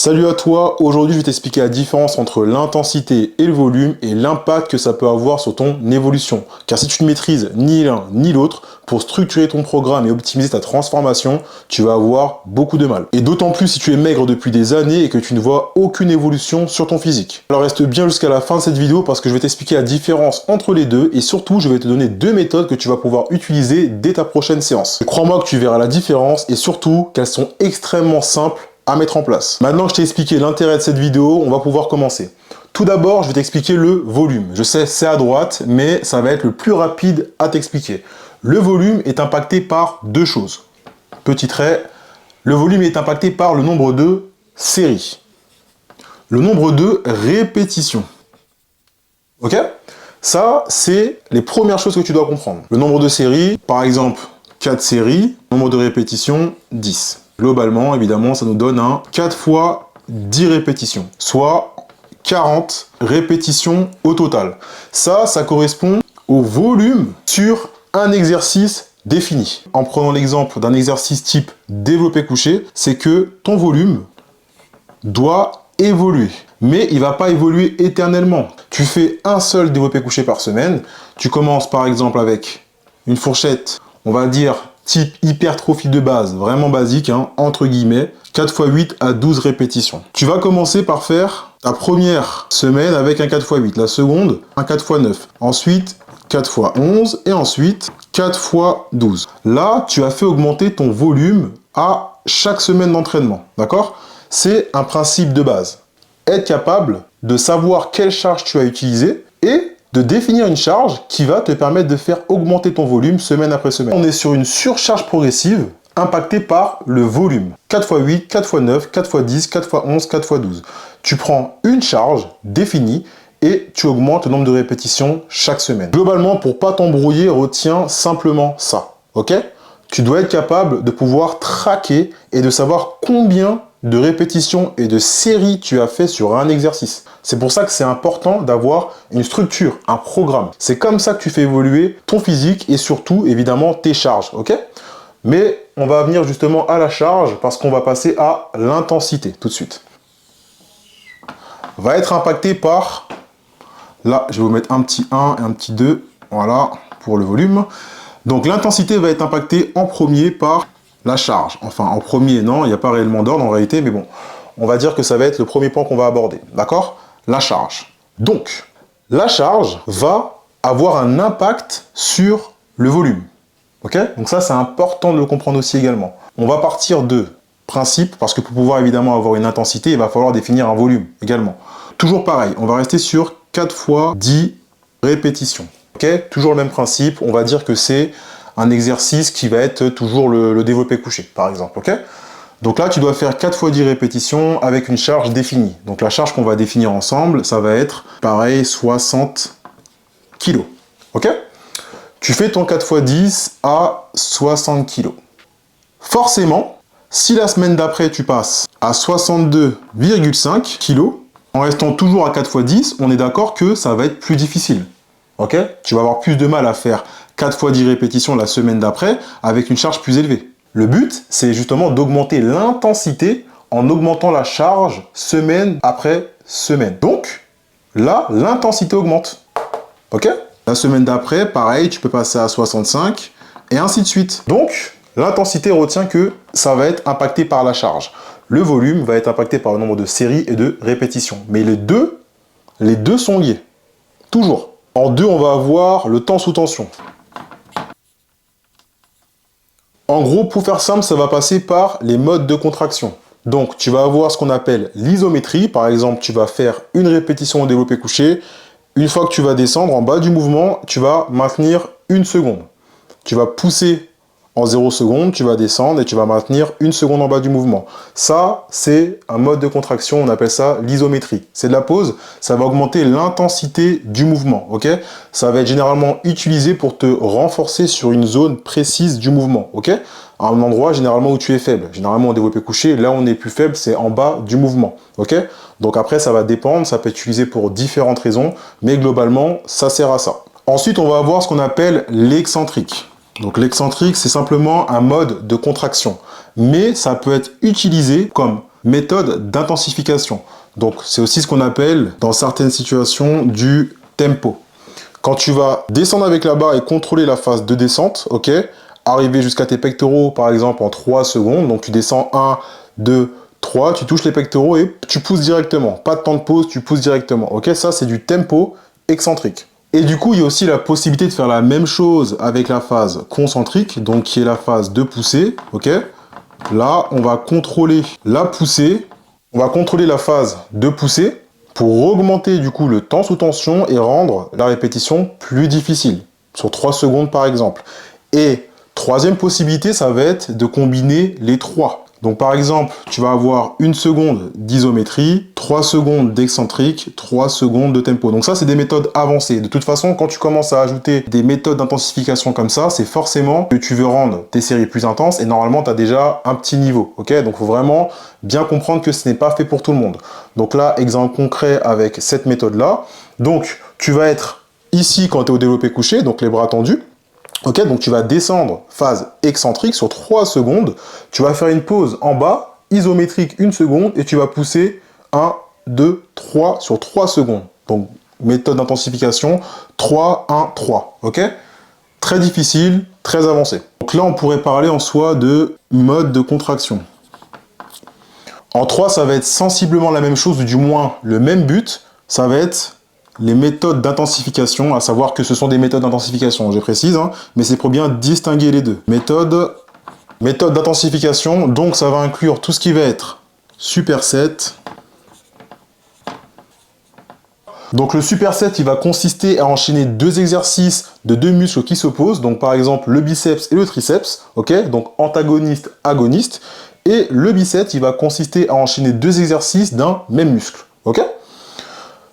Salut à toi, aujourd'hui je vais t'expliquer la différence entre l'intensité et le volume et l'impact que ça peut avoir sur ton évolution. Car si tu ne maîtrises ni l'un ni l'autre, pour structurer ton programme et optimiser ta transformation, tu vas avoir beaucoup de mal. Et d'autant plus si tu es maigre depuis des années et que tu ne vois aucune évolution sur ton physique. Alors reste bien jusqu'à la fin de cette vidéo parce que je vais t'expliquer la différence entre les deux et surtout je vais te donner deux méthodes que tu vas pouvoir utiliser dès ta prochaine séance. Crois-moi que tu verras la différence et surtout qu'elles sont extrêmement simples à mettre en place. Maintenant que je t'ai expliqué l'intérêt de cette vidéo, on va pouvoir commencer. Tout d'abord, je vais t'expliquer le volume. Je sais, c'est à droite, mais ça va être le plus rapide à t'expliquer. Le volume est impacté par deux choses. Petit trait, le volume est impacté par le nombre de séries. Le nombre de répétitions. Ok? Ça, c'est les premières choses que tu dois comprendre. Le nombre de séries, par exemple, 4 séries, nombre de répétitions, 10. Globalement, évidemment, ça nous donne un 4 fois 10 répétitions, soit 40 répétitions au total. Ça correspond au volume sur un exercice défini. En prenant l'exemple d'un exercice type développé couché, c'est que ton volume doit évoluer. Mais il ne va pas évoluer éternellement. Tu fais un seul développé couché par semaine. Tu commences par exemple avec une fourchette, on va dire, type hypertrophie de base, vraiment basique, hein, entre guillemets, 4 x 8 à 12 répétitions. Tu vas commencer par faire ta première semaine avec un 4 x 8, la seconde, un 4 x 9, ensuite 4 x 11 et ensuite 4 x 12. Là, tu as fait augmenter ton volume à chaque semaine d'entraînement, d'accord? C'est un principe de base. Être capable de savoir quelle charge tu as utilisée et de définir une charge qui va te permettre de faire augmenter ton volume semaine après semaine. On est sur une surcharge progressive impactée par le volume. 4 x 8, 4 x 9, 4 x 10, 4 x 11, 4 x 12. Tu prends une charge définie et tu augmentes le nombre de répétitions chaque semaine. Globalement, pour pas t'embrouiller, retiens simplement ça. Ok? Tu dois être capable de pouvoir traquer et de savoir combien de répétitions et de séries tu as fait sur un exercice. C'est pour ça que c'est important d'avoir une structure, un programme. C'est comme ça que tu fais évoluer ton physique et surtout, évidemment, tes charges, ok? Mais on va venir justement à la charge parce qu'on va passer à l'intensité tout de suite. Va être impacté par, là, je vais vous mettre un petit 1 et un petit 2, voilà, pour le volume. Donc l'intensité va être impactée en premier par la charge. Enfin, en premier, non, il n'y a pas réellement d'ordre en réalité, mais bon, on va dire que ça va être le premier point qu'on va aborder, d'accord? La charge. Donc, la charge va avoir un impact sur le volume, ok? Donc ça, c'est important de le comprendre aussi également. On va partir de principe, parce que pour pouvoir évidemment avoir une intensité, il va falloir définir un volume également. Toujours pareil, on va rester sur 4 fois 10 répétitions, ok? Toujours le même principe, on va dire que c'est un exercice qui va être toujours le développé couché, par exemple, ok? Donc là, tu dois faire 4 fois 10 répétitions avec une charge définie. Donc la charge qu'on va définir ensemble, ça va être, pareil, 60 kg, ok? Tu fais ton 4 fois 10 à 60 kg. Forcément, si la semaine d'après, tu passes à 62,5 kg, en restant toujours à 4 fois 10, on est d'accord que ça va être plus difficile, ok? Tu vas avoir plus de mal à faire 4 fois 10 répétitions la semaine d'après avec une charge plus élevée. Le but, c'est justement d'augmenter l'intensité en augmentant la charge semaine après semaine. Donc, là, l'intensité augmente. Ok? La semaine d'après, pareil, tu peux passer à 65 et ainsi de suite. Donc, l'intensité retient que ça va être impacté par la charge. Le volume va être impacté par le nombre de séries et de répétitions. Mais les deux sont liés. Toujours. En deux, on va avoir le temps sous tension. En gros, pour faire simple, ça va passer par les modes de contraction. Donc, tu vas avoir ce qu'on appelle l'isométrie. Par exemple, tu vas faire une répétition au développé couché. Une fois que tu vas descendre en bas du mouvement, tu vas maintenir une seconde. Tu vas pousser en 0 secondes, tu vas descendre et tu vas maintenir une seconde en bas du mouvement. Ça, c'est un mode de contraction, on appelle ça l'isométrie. C'est de la pause, ça va augmenter l'intensité du mouvement, ok? Ça va être généralement utilisé pour te renforcer sur une zone précise du mouvement, ok? À un endroit généralement où tu es faible. Généralement, au développé couché, là où on est plus faible, c'est en bas du mouvement, ok? Donc après, ça va dépendre, ça peut être utilisé pour différentes raisons, mais globalement, ça sert à ça. Ensuite, on va avoir ce qu'on appelle l'excentrique. Donc l'excentrique, c'est simplement un mode de contraction. Mais ça peut être utilisé comme méthode d'intensification. Donc, c'est aussi ce qu'on appelle, dans certaines situations, du tempo. Quand tu vas descendre avec la barre et contrôler la phase de descente, ok, arriver jusqu'à tes pectoraux, par exemple, en 3 secondes. Donc, tu descends 1, 2, 3, tu touches les pectoraux et tu pousses directement. Pas de temps de pause, tu pousses directement. Ok, ça, c'est du tempo excentrique. Et du coup, il y a aussi la possibilité de faire la même chose avec la phase concentrique, donc qui est la phase de poussée. Ok, là, on va contrôler la poussée. On va contrôler la phase de poussée pour augmenter du coup le temps sous tension et rendre la répétition plus difficile, sur 3 secondes par exemple. Et troisième possibilité, ça va être de combiner les trois. Donc par exemple, tu vas avoir 1 seconde d'isométrie, 3 secondes d'excentrique, 3 secondes de tempo. Donc ça, c'est des méthodes avancées. De toute façon, quand tu commences à ajouter des méthodes d'intensification comme ça, c'est forcément que tu veux rendre tes séries plus intenses et normalement, tu as déjà un petit niveau. Ok, donc il faut vraiment bien comprendre que ce n'est pas fait pour tout le monde. Donc là, exemple concret avec cette méthode-là. Donc, tu vas être ici quand tu es au développé couché, donc les bras tendus. Ok, donc tu vas descendre phase excentrique sur 3 secondes, tu vas faire une pause en bas, isométrique 1 seconde, et tu vas pousser 1, 2, 3 sur 3 secondes. Donc, méthode d'intensification, 3, 1, 3. Ok, très difficile, très avancé. Donc là, on pourrait parler en soi de mode de contraction. En 3, ça va être sensiblement la même chose, ou du moins le même but, ça va être les méthodes d'intensification, à savoir que ce sont des méthodes d'intensification, je précise, hein, mais c'est pour bien distinguer les deux. Méthode d'intensification, donc ça va inclure tout ce qui va être superset. Donc le superset, il va consister à enchaîner 2 exercices de 2 muscles qui s'opposent, donc par exemple le biceps et le triceps, ok, donc antagoniste, agoniste, et le biceps, il va consister à enchaîner 2 exercices d'un même muscle, ok,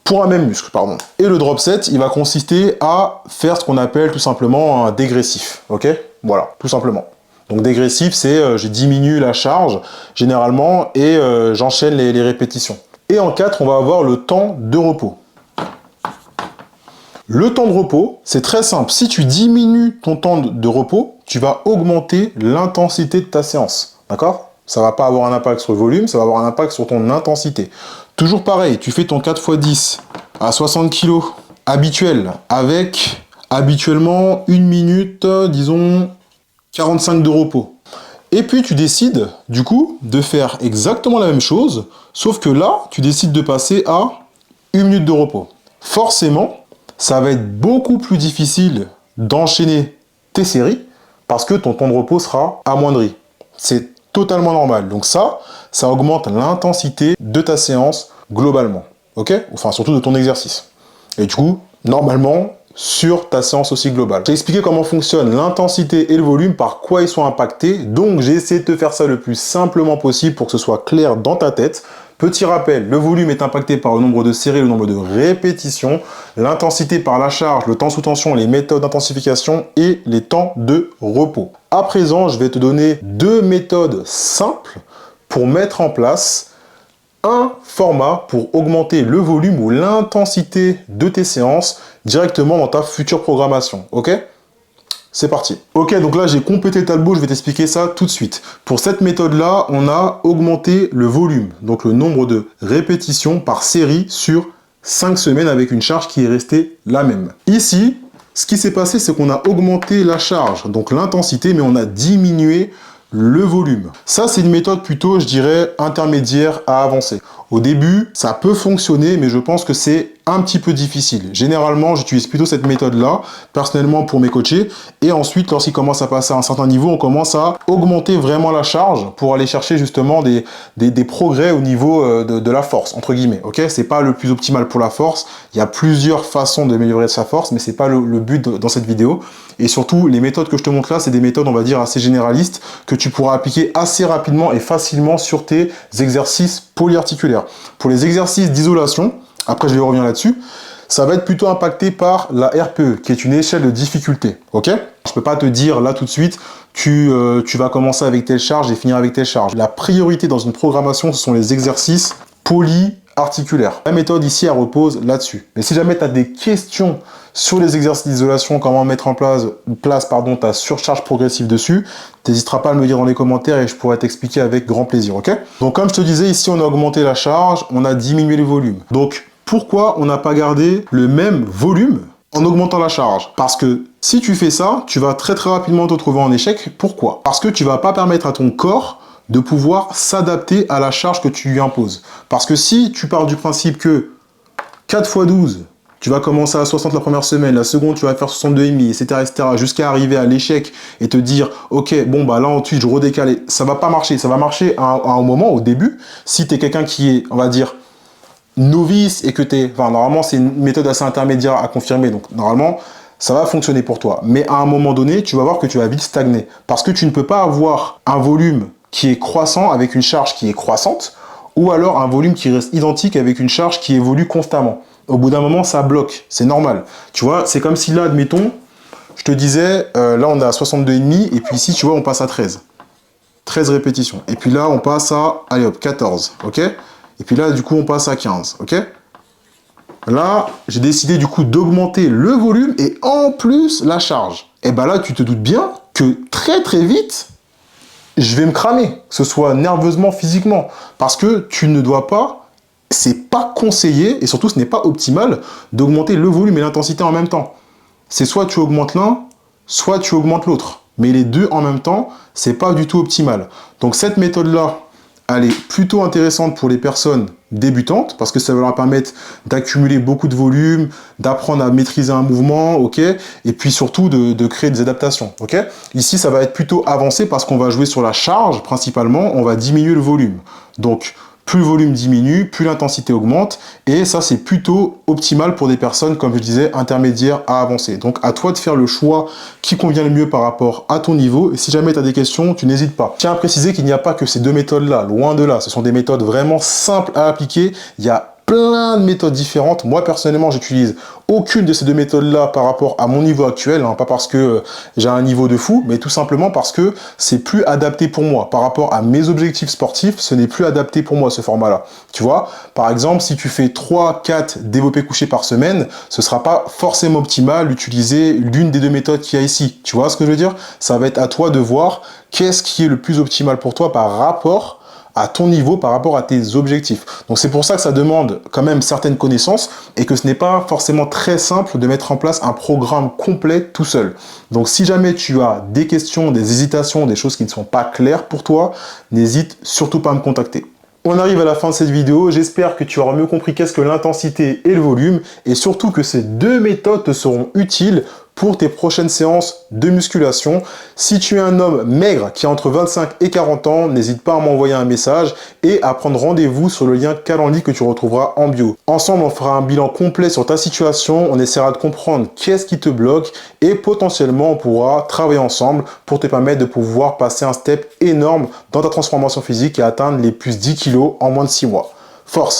pour un même muscle, pardon. Et le drop set, il va consister à faire ce qu'on appelle tout simplement un dégressif, ok? Voilà, tout simplement. Donc dégressif, c'est je diminue la charge généralement et j'enchaîne les répétitions. Et en 4, on va avoir le temps de repos. Le temps de repos, c'est très simple. Si tu diminues ton temps de repos, tu vas augmenter l'intensité de ta séance, d'accord? Ça va pas avoir un impact sur le volume, ça va avoir un impact sur ton intensité. Toujours pareil, tu fais ton 4x10 à 60 kg habituel avec habituellement 1 minute, disons 45 de repos. Et puis tu décides du coup de faire exactement la même chose, sauf que là, tu décides de passer à 1 minute de repos. Forcément, ça va être beaucoup plus difficile d'enchaîner tes séries parce que ton temps de repos sera amoindri. C'est totalement normal. Donc ça augmente l'intensité de ta séance globalement. Ok? Enfin, surtout de ton exercice. Et du coup, normalement, sur ta séance aussi globale. J'ai expliqué comment fonctionne l'intensité et le volume, par quoi ils sont impactés. Donc, j'ai essayé de te faire ça le plus simplement possible pour que ce soit clair dans ta tête. Petit rappel, le volume est impacté par le nombre de séries, le nombre de répétitions, l'intensité par la charge, le temps sous tension, les méthodes d'intensification et les temps de repos. À présent, je vais te donner 2 méthodes simples pour mettre en place un format pour augmenter le volume ou l'intensité de tes séances directement dans ta future programmation. Ok ? C'est parti. Ok, donc là, j'ai complété le tableau, je vais t'expliquer ça tout de suite. Pour cette méthode-là, on a augmenté le volume, donc le nombre de répétitions par série sur 5 semaines avec une charge qui est restée la même. Ici, ce qui s'est passé, c'est qu'on a augmenté la charge, donc l'intensité, mais on a diminué le volume. Ça, c'est une méthode plutôt, je dirais, intermédiaire à avancée. Au début, ça peut fonctionner, mais je pense que c'est un petit peu difficile. Généralement, j'utilise plutôt cette méthode-là, personnellement pour mes coachés. Et ensuite, lorsqu'ils commencent à passer à un certain niveau, on commence à augmenter vraiment la charge pour aller chercher justement des progrès au niveau de la force, entre guillemets. Ok, c'est pas le plus optimal pour la force. Il y a plusieurs façons d'améliorer sa force, mais c'est pas le but dans cette vidéo. Et surtout, les méthodes que je te montre là, c'est des méthodes, on va dire, assez généralistes que tu pourras appliquer assez rapidement et facilement sur tes exercices polyarticulaires. Pour les exercices d'isolation, après je vais revenir là-dessus, ça va être plutôt impacté par la RPE, qui est une échelle de difficulté. Ok ? Je peux pas te dire là tout de suite, tu vas commencer avec telle charge et finir avec telle charge. La priorité dans une programmation, ce sont les exercices polyarticulaires. La méthode ici, elle repose là-dessus. Mais si jamais tu as des questions sur les exercices d'isolation, comment mettre en place ta surcharge progressive dessus, t'hésiteras pas à me le dire dans les commentaires et je pourrais t'expliquer avec grand plaisir, ok? Donc comme je te disais, ici on a augmenté la charge, on a diminué le volume. Donc pourquoi on n'a pas gardé le même volume en augmentant la charge? Parce que si tu fais ça, tu vas très rapidement te trouver en échec. Pourquoi? Parce que tu vas pas permettre à ton corps de pouvoir s'adapter à la charge que tu lui imposes. Parce que si tu pars du principe que 4 x 12, tu vas commencer à 60 la première semaine, la seconde tu vas faire 62,5, etc., jusqu'à arriver à l'échec et te dire, ok, bon bah là ensuite je redécale, ça va pas marcher. Ça va marcher à un moment, au début, si tu es quelqu'un qui est, on va dire, novice et que normalement c'est une méthode assez intermédiaire à confirmer, donc normalement ça va fonctionner pour toi. Mais à un moment donné, tu vas voir que tu vas vite stagner parce que tu ne peux pas avoir un volume qui est croissant avec une charge qui est croissante ou alors un volume qui reste identique avec une charge qui évolue constamment. Au bout d'un moment, ça bloque, c'est normal. Tu vois, c'est comme si là, admettons, je te disais, là on est à 62,5 et puis ici, tu vois, on passe à 13. 13 répétitions. Et puis là, on passe à, allez hop, 14, ok? Et puis là, du coup, on passe à 15, ok? Là, j'ai décidé du coup d'augmenter le volume et en plus la charge. Et ben là, tu te doutes bien que très vite, je vais me cramer, que ce soit nerveusement, physiquement. Parce que tu ne dois pas, c'est pas conseillé, et surtout ce n'est pas optimal, d'augmenter le volume et l'intensité en même temps. C'est soit tu augmentes l'un, soit tu augmentes l'autre. Mais les deux en même temps, c'est pas du tout optimal. Donc cette méthode-là, elle est plutôt intéressante pour les personnes débutantes parce que ça va leur permettre d'accumuler beaucoup de volume, d'apprendre à maîtriser un mouvement, ok, et puis surtout de créer des adaptations, ok. Ici, ça va être plutôt avancé parce qu'on va jouer sur la charge principalement, on va diminuer le volume. Donc, plus le volume diminue, plus l'intensité augmente, et ça c'est plutôt optimal pour des personnes, comme je disais, intermédiaires à avancées. Donc à toi de faire le choix qui convient le mieux par rapport à ton niveau, et si jamais tu as des questions, tu n'hésites pas. Je tiens à préciser qu'il n'y a pas que ces deux méthodes-là, loin de là, ce sont des méthodes vraiment simples à appliquer, il y a plein de méthodes différentes. Moi, personnellement, j'utilise aucune de ces deux méthodes-là par rapport à mon niveau actuel, hein, pas parce que j'ai un niveau de fou, mais tout simplement parce que c'est plus adapté pour moi. Par rapport à mes objectifs sportifs, ce n'est plus adapté pour moi, ce format-là. Tu vois, par exemple, si tu fais 3-4 développés couchés par semaine, ce sera pas forcément optimal d'utiliser l'une des deux méthodes qu'il y a ici. Tu vois ce que je veux dire? Ça va être à toi de voir qu'est-ce qui est le plus optimal pour toi par rapport à ton niveau, par rapport à tes objectifs. Donc c'est pour ça que ça demande quand même certaines connaissances et que ce n'est pas forcément très simple de mettre en place un programme complet tout seul. Donc si jamais tu as des questions, des hésitations, des choses qui ne sont pas claires pour toi, n'hésite surtout pas à me contacter. On arrive à la fin de cette vidéo, j'espère que tu auras mieux compris qu'est-ce que l'intensité et le volume et surtout que ces deux méthodes te seront utiles pour tes prochaines séances de musculation. Si tu es un homme maigre qui a entre 25 et 40 ans, n'hésite pas à m'envoyer un message et à prendre rendez-vous sur le lien Calendly que tu retrouveras en bio. Ensemble, on fera un bilan complet sur ta situation, on essaiera de comprendre qu'est-ce qui te bloque et potentiellement on pourra travailler ensemble pour te permettre de pouvoir passer un step énorme dans ta transformation physique et atteindre les plus 10 kg en moins de 6 mois. Force!